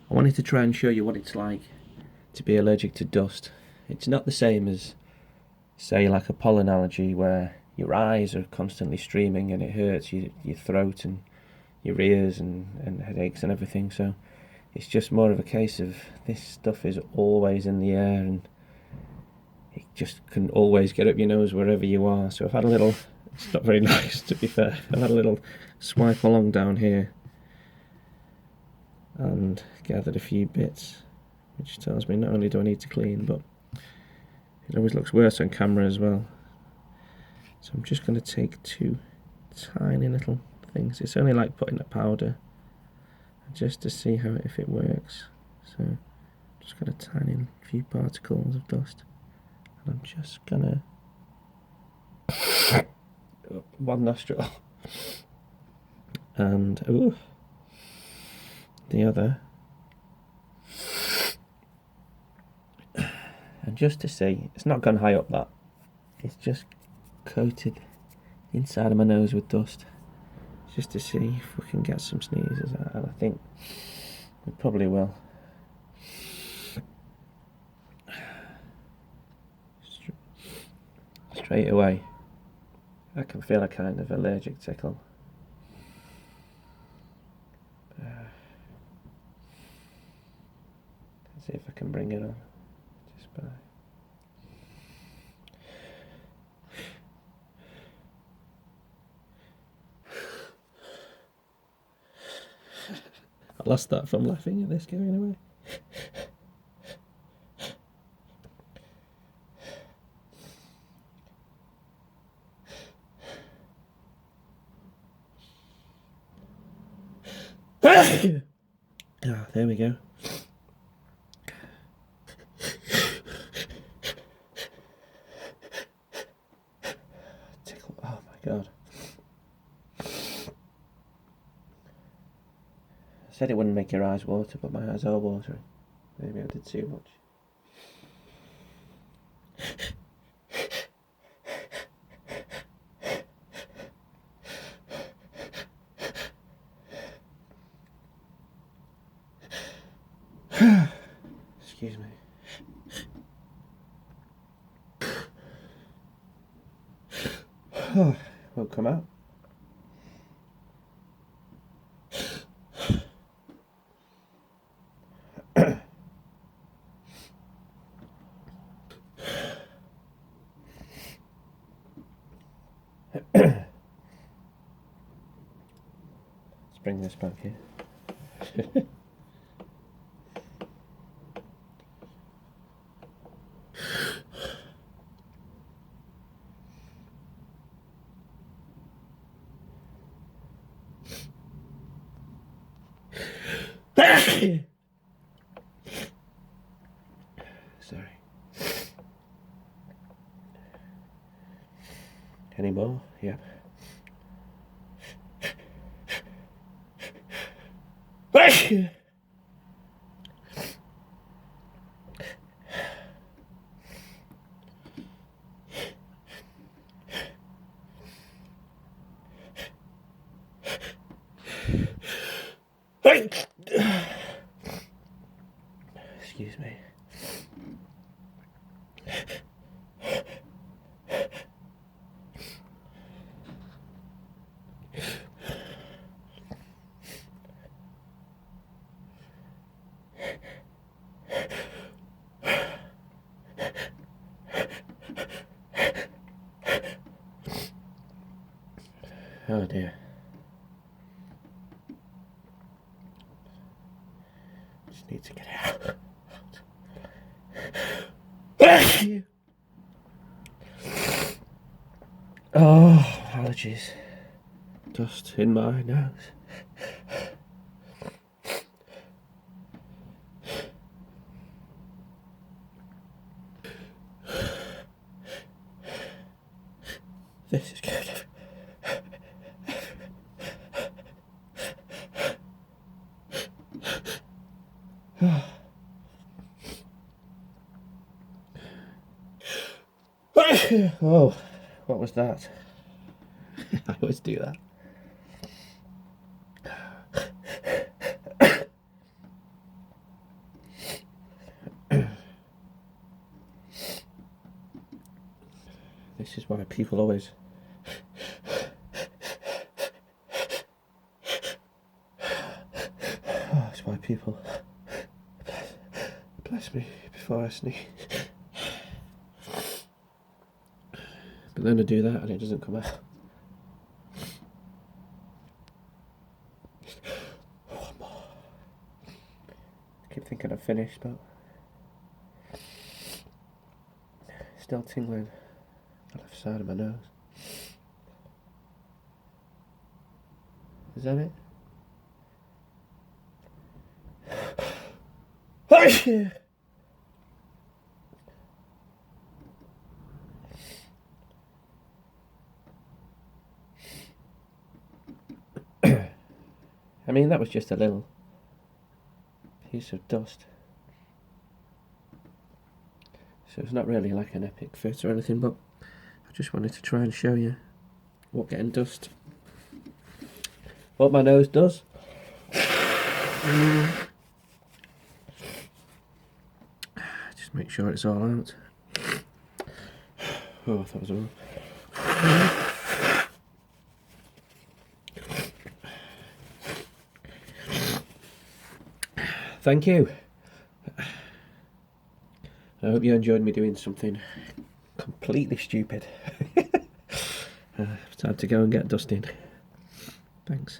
I wanted to try and show you what it's like to be allergic to dust. It's not the same as, say, like a pollen allergy where your eyes are constantly streaming and it hurts your throat and your ears and headaches and everything. So it's just more of a case of this stuff is always in the air and it just can always get up your nose wherever you are. So I've had a little, it's not very nice to be fair, I've had a little swipe along down here and gathered a few bits, which tells me not only do I need to clean, but it always looks worse on camera as well. So I'm just going to take two tiny little things. It's only like putting a powder, just to see how if it works. So just got a tiny few particles of dust, and I'm just gonna one nostril and the other, and just to see, it's not gone high up that, it's just coated inside of my nose with dust, just to see if we can get some sneezes out, and I think we probably will. Straight away I can feel a kind of allergic tickle. Let's see if I can bring it on just by. I lost that from laughing at this going away. Ah, there we go. Tickle, oh my god. I said it wouldn't make your eyes water, but my eyes are watering. Maybe I did too much. Excuse me. Won't come out. Let's bring this back here. Sorry. Any more? Yep. Excuse me. Oh dear. Just need to get out. Oh, allergies. Dust in my nose. This is good. Oh, what was that? I always do that. This is why people always that's why people bless me before I sneeze. But then I do that and it doesn't come out. One more. I keep thinking I've finished, but still tingling the left side of my nose. Is that it? I mean, that was just a little piece of dust. So it's not really like an epic fit or anything, but I just wanted to try and show you what getting what my nose does. Just make sure it's all out. Oh, that was all. Thank you. I hope you enjoyed me doing something completely stupid. Time to go and get dusting. Thanks.